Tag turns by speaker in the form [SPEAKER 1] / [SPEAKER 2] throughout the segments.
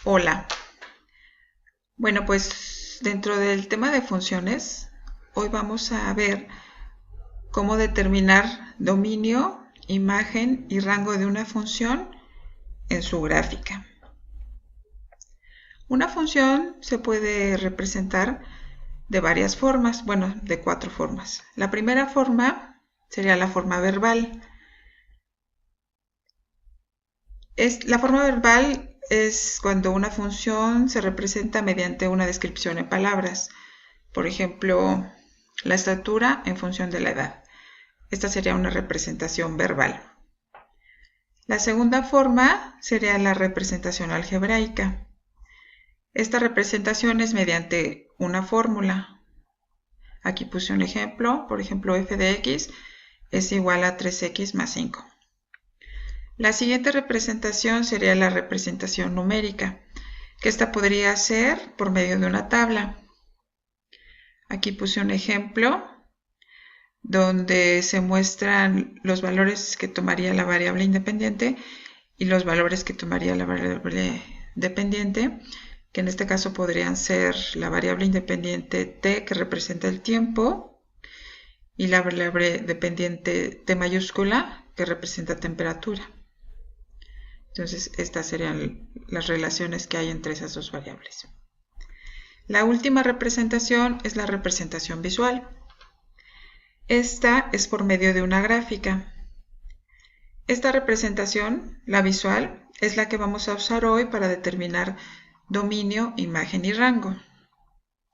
[SPEAKER 1] Hola. Bueno, pues dentro del tema de funciones, hoy vamos a ver cómo determinar dominio, imagen y rango de una función en su gráfica. Una función se puede representar de varias formas, bueno, de 4 formas. La primera forma sería la forma verbal. La forma verbal es cuando una función se representa mediante una descripción en palabras. Por ejemplo, la estatura en función de la edad. Esta sería una representación verbal. La segunda forma sería la representación algebraica. Esta representación es mediante una fórmula. Aquí puse un ejemplo, por ejemplo, f de x es igual a 3x más 5. La siguiente representación sería la representación numérica, que esta podría ser por medio de una tabla. Aquí puse un ejemplo donde se muestran los valores que tomaría la variable independiente y los valores que tomaría la variable dependiente, que en este caso podrían ser la variable independiente t, que representa el tiempo, y la variable dependiente t mayúscula, que representa temperatura. Entonces, estas serían las relaciones que hay entre esas dos variables. La última representación es la representación visual. Esta es por medio de una gráfica. Esta representación, la visual, es la que vamos a usar hoy para determinar dominio, imagen y rango.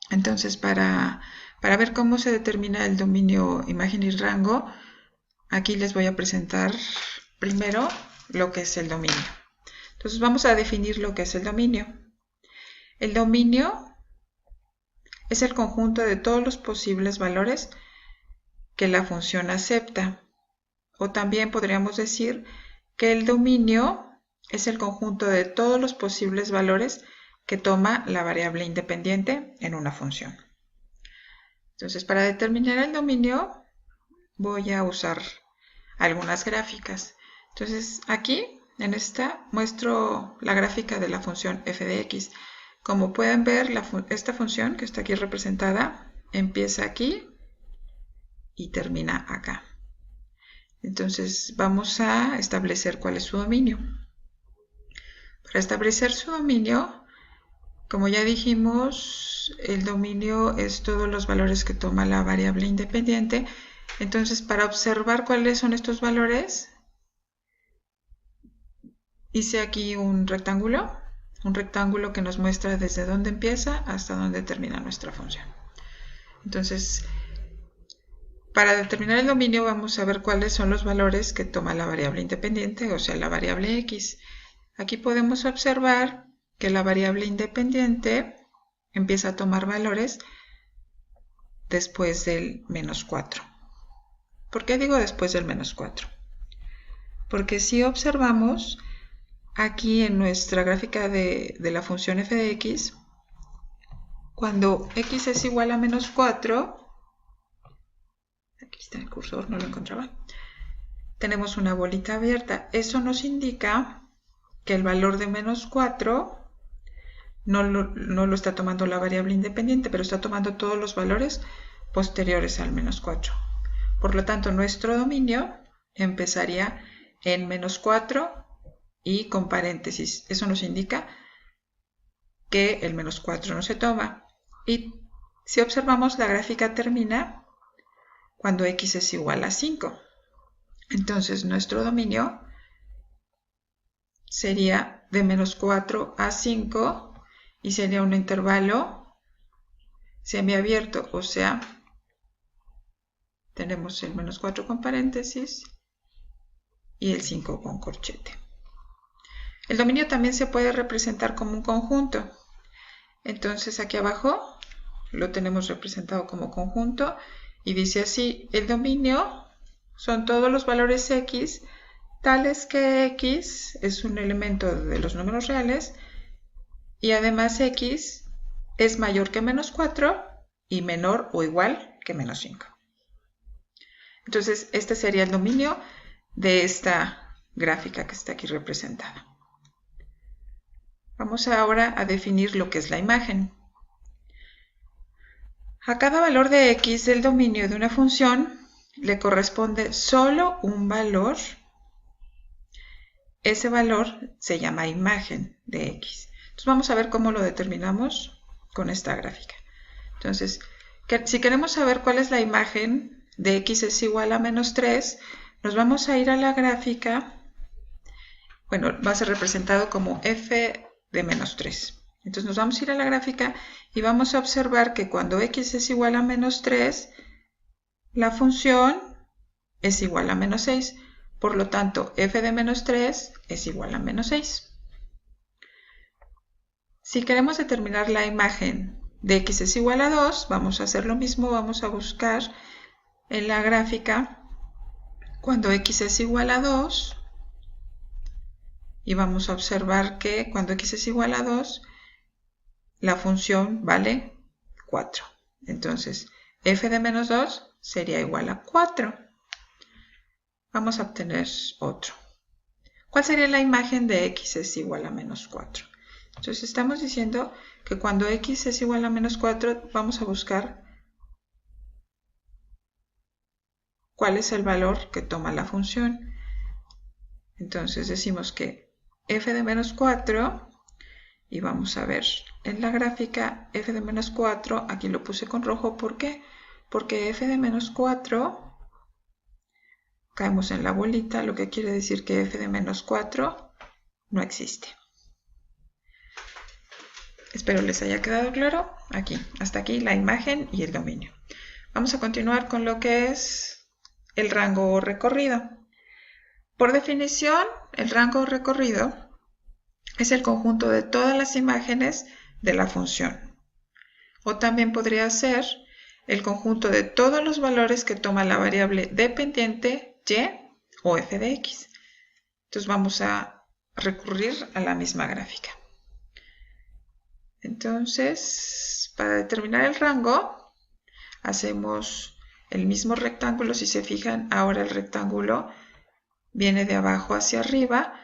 [SPEAKER 1] Entonces, para ver cómo se determina el dominio, imagen y rango, aquí les voy a presentar primero lo que es el dominio. Entonces, vamos a definir lo que es el dominio. El dominio es el conjunto de todos los posibles valores que la función acepta. O también podríamos decir que el dominio es el conjunto de todos los posibles valores que toma la variable independiente en una función. Entonces, para determinar el dominio, voy a usar algunas gráficas. Entonces, aquí, en esta, muestro la gráfica de la función f de x. Como pueden ver, esta función que está aquí representada empieza aquí y termina acá. Entonces vamos a establecer cuál es su dominio. Para establecer su dominio, como ya dijimos, el dominio es todos los valores que toma la variable independiente. Entonces, para observar cuáles son estos valores, hice aquí un rectángulo que nos muestra desde dónde empieza hasta dónde termina nuestra función. Entonces, para determinar el dominio vamos a ver cuáles son los valores que toma la variable independiente, o sea, la variable x. Aquí podemos observar que la variable independiente empieza a tomar valores después del menos 4. ¿Por qué digo después del menos 4? Porque si observamos aquí en nuestra gráfica de la función f de x, cuando x es igual a menos 4, aquí está el cursor, no lo encontraba, tenemos una bolita abierta. Eso nos indica que el valor de menos 4 no lo está tomando la variable independiente, pero está tomando todos los valores posteriores al menos 4. Por lo tanto, nuestro dominio empezaría en menos 4 y con paréntesis. Eso nos indica que el menos 4 no se toma. Y si observamos, la gráfica termina cuando x es igual a 5. Entonces, nuestro dominio sería de menos 4 a 5 y sería un intervalo semiabierto, o sea, tenemos el menos 4 con paréntesis y el 5 con corchete. El dominio también se puede representar como un conjunto. Entonces aquí abajo lo tenemos representado como conjunto y dice así: el dominio son todos los valores x tales que x es un elemento de los números reales y además x es mayor que menos 4 y menor o igual que menos 5. Entonces, este sería el dominio de esta gráfica que está aquí representada. Vamos ahora a definir lo que es la imagen. A cada valor de x del dominio de una función le corresponde solo un valor. Ese valor se llama imagen de x. Entonces vamos a ver cómo lo determinamos con esta gráfica. Entonces, si queremos saber cuál es la imagen de x es igual a menos 3, nos vamos a ir a la gráfica. Bueno, va a ser representado como f de menos 3. Entonces nos vamos a ir a la gráfica y vamos a observar que cuando x es igual a menos 3, la función es igual a menos 6. Por lo tanto, f de menos 3 es igual a menos 6. Si queremos determinar la imagen de x es igual a 2, vamos a hacer lo mismo, vamos a buscar en la gráfica cuando x es igual a 2 y vamos a observar que cuando x es igual a 2, la función vale 4. Entonces, f de menos 2 sería igual a 4. Vamos a obtener otro. ¿Cuál sería la imagen de x es igual a menos 4? Entonces estamos diciendo que cuando x es igual a menos 4 vamos a buscar cuál es el valor que toma la función. Entonces decimos que f de menos 4, y vamos a ver en la gráfica f de menos 4, aquí lo puse con rojo, ¿por qué? Porque f de menos 4, caemos en la bolita, lo que quiere decir que f de menos 4 no existe. Espero les haya quedado claro. Aquí, hasta aquí la imagen y el dominio. Vamos a continuar con lo que es el rango o recorrido. Por definición, el rango o recorrido es el conjunto de todas las imágenes de la función. O también podría ser el conjunto de todos los valores que toma la variable dependiente y o f de x. Entonces vamos a recurrir a la misma gráfica. Entonces, para determinar el rango, hacemos el mismo rectángulo. Si se fijan, ahora el rectángulo viene de abajo hacia arriba,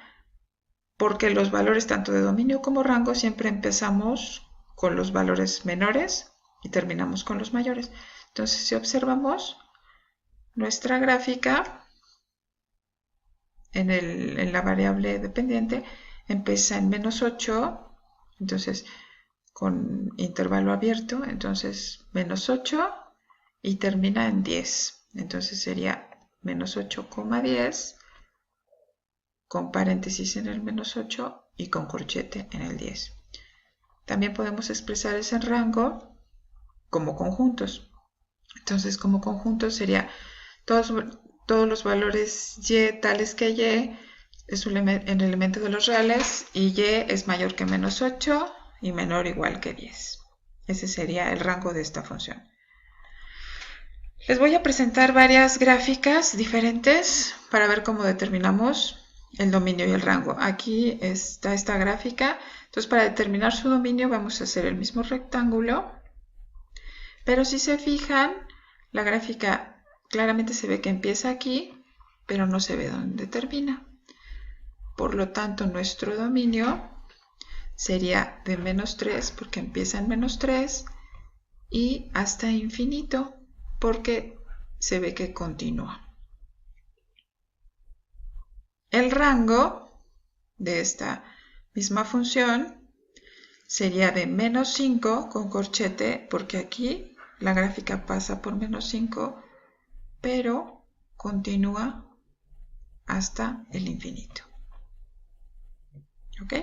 [SPEAKER 1] porque los valores tanto de dominio como rango siempre empezamos con los valores menores y terminamos con los mayores. Entonces, si observamos nuestra gráfica, en la variable dependiente, empieza en menos 8, entonces con intervalo abierto, entonces menos 8 y termina en 10. Entonces sería menos 8,10 con paréntesis en el menos 8 y con corchete en el 10. También podemos expresar ese rango como conjuntos. Entonces como conjuntos sería todos los valores y tales que y es un elemento de los reales y y es mayor que menos 8 y menor o igual que 10. Ese sería el rango de esta función. Les voy a presentar varias gráficas diferentes para ver cómo determinamos el dominio y el rango. Aquí está esta gráfica. Entonces, para determinar su dominio vamos a hacer el mismo rectángulo. Pero si se fijan, la gráfica claramente se ve que empieza aquí, pero no se ve dónde termina. Por lo tanto, nuestro dominio sería de menos 3 porque empieza en menos 3 y hasta infinito porque se ve que continúa. El rango de esta misma función sería de menos 5 con corchete porque aquí la gráfica pasa por menos 5 pero continúa hasta el infinito. ¿Ok?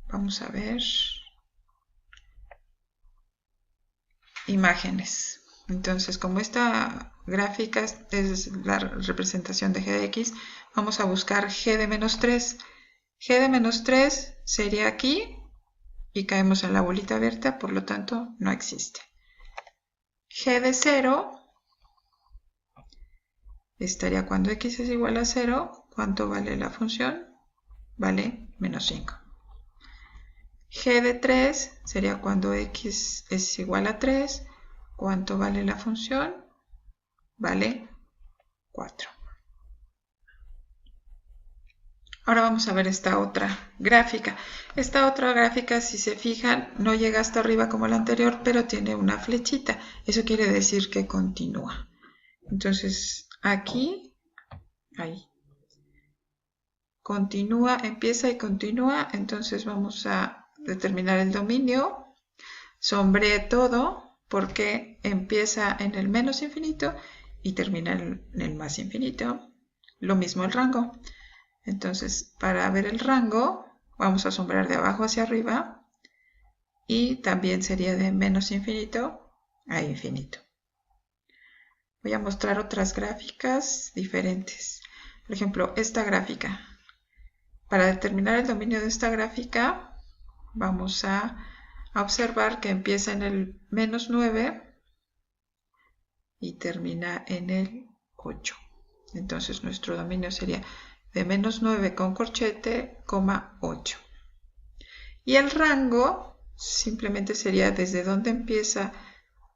[SPEAKER 1] Vamos a ver imágenes. Entonces, como esta gráfica es la representación de g de x, vamos a buscar g de menos 3. G de menos 3 sería aquí y caemos en la bolita abierta, por lo tanto no existe. G de 0 estaría cuando x es igual a 0. ¿Cuánto vale la función? Vale menos 5. G de 3 sería cuando x es igual a 3. ¿Cuánto vale la función? Vale 4. Ahora vamos a ver esta otra gráfica. Esta otra gráfica, si se fijan, no llega hasta arriba como la anterior, pero tiene una flechita. Eso quiere decir que continúa. Entonces, aquí, ahí, continúa, empieza y continúa. Entonces vamos a determinar el dominio. Sombré todo porque empieza en el menos infinito y termina en el más infinito. Lo mismo el rango. Entonces, para ver el rango, vamos a sombrear de abajo hacia arriba y también sería de menos infinito a infinito. Voy a mostrar otras gráficas diferentes. Por ejemplo, esta gráfica. Para determinar el dominio de esta gráfica, vamos a observar que empieza en el menos 9 y termina en el 8. Entonces, nuestro dominio sería de menos 9 con corchete, 8. Y el rango simplemente sería desde donde empieza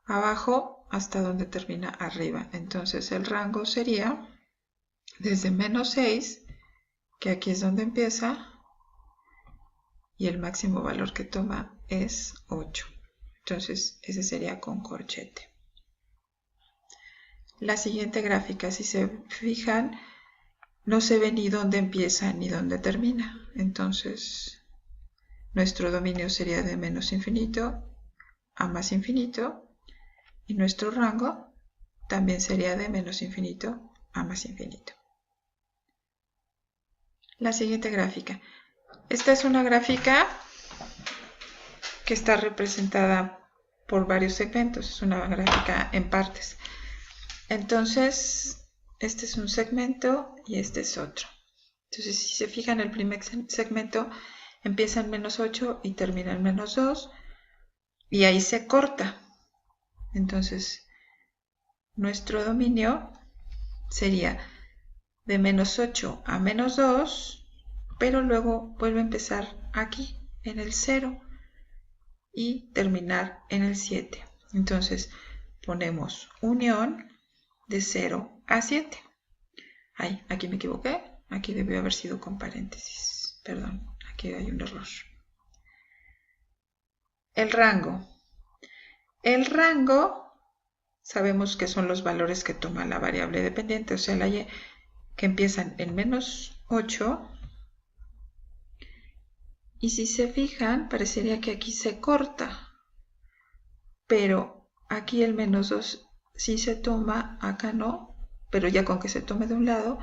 [SPEAKER 1] abajo hasta donde termina arriba. Entonces el rango sería desde menos 6, que aquí es donde empieza, y el máximo valor que toma es 8. Entonces ese sería con corchete. La siguiente gráfica, si se fijan, no se ve ni dónde empieza ni dónde termina. Entonces, nuestro dominio sería de menos infinito a más infinito. Y nuestro rango también sería de menos infinito a más infinito. La siguiente gráfica. Esta es una gráfica que está representada por varios segmentos. Es una gráfica en partes. Entonces, este es un segmento y este es otro. Entonces, si se fijan, el primer segmento empieza en menos 8 y termina en menos 2. Y ahí se corta. Entonces, nuestro dominio sería de menos 8 a menos 2, pero luego vuelve a empezar aquí, en el 0, y terminar en el 7. Entonces, ponemos unión de 0 a 7. Ay, aquí me equivoqué. Aquí debió haber sido con paréntesis. Perdón, aquí hay un error. El rango. El rango, sabemos que son los valores que toma la variable dependiente, o sea, la y, que empiezan en menos 8. Y si se fijan, parecería que aquí se corta. Pero aquí el menos 2 sí se toma, acá no, pero ya con que se tome de un lado,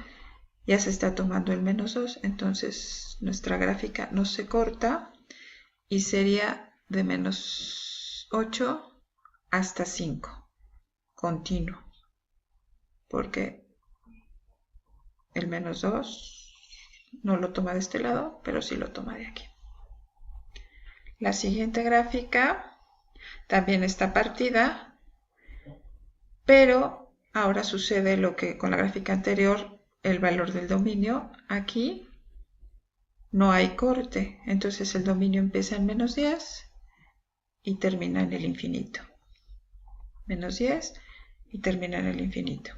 [SPEAKER 1] ya se está tomando el menos 2, entonces nuestra gráfica no se corta y sería de menos 8 hasta 5, continuo, porque el menos 2 no lo toma de este lado, pero sí lo toma de aquí. La siguiente gráfica también está partida, pero ahora sucede lo que con la gráfica anterior, el valor del dominio. Aquí no hay corte, entonces el dominio empieza en menos 10 y termina en el infinito. Menos 10 y termina en el infinito.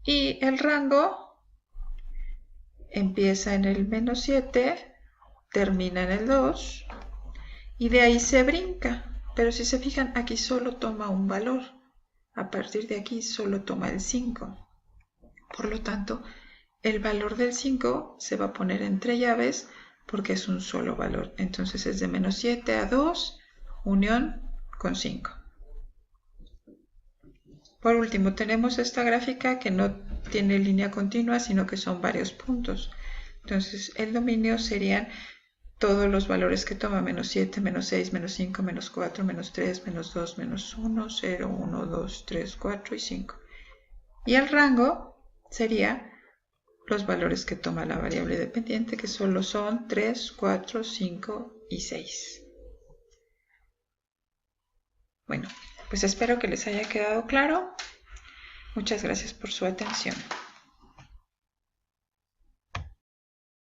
[SPEAKER 1] Y el rango empieza en el menos 7, termina en el 2 y de ahí se brinca. Pero si se fijan, aquí solo toma un valor. A partir de aquí solo toma el 5. Por lo tanto, el valor del 5 se va a poner entre llaves porque es un solo valor. Entonces es de menos 7 a 2, unión con 5. Por último, tenemos esta gráfica que no tiene línea continua, sino que son varios puntos. Entonces, el dominio serían todos los valores que toma, menos 7, menos 6, menos 5, menos 4, menos 3, menos 2, menos 1, 0, 1, 2, 3, 4 y 5. Y el rango sería los valores que toma la variable dependiente, que solo son 3, 4, 5 y 6. Bueno, pues espero que les haya quedado claro. Muchas gracias por su atención.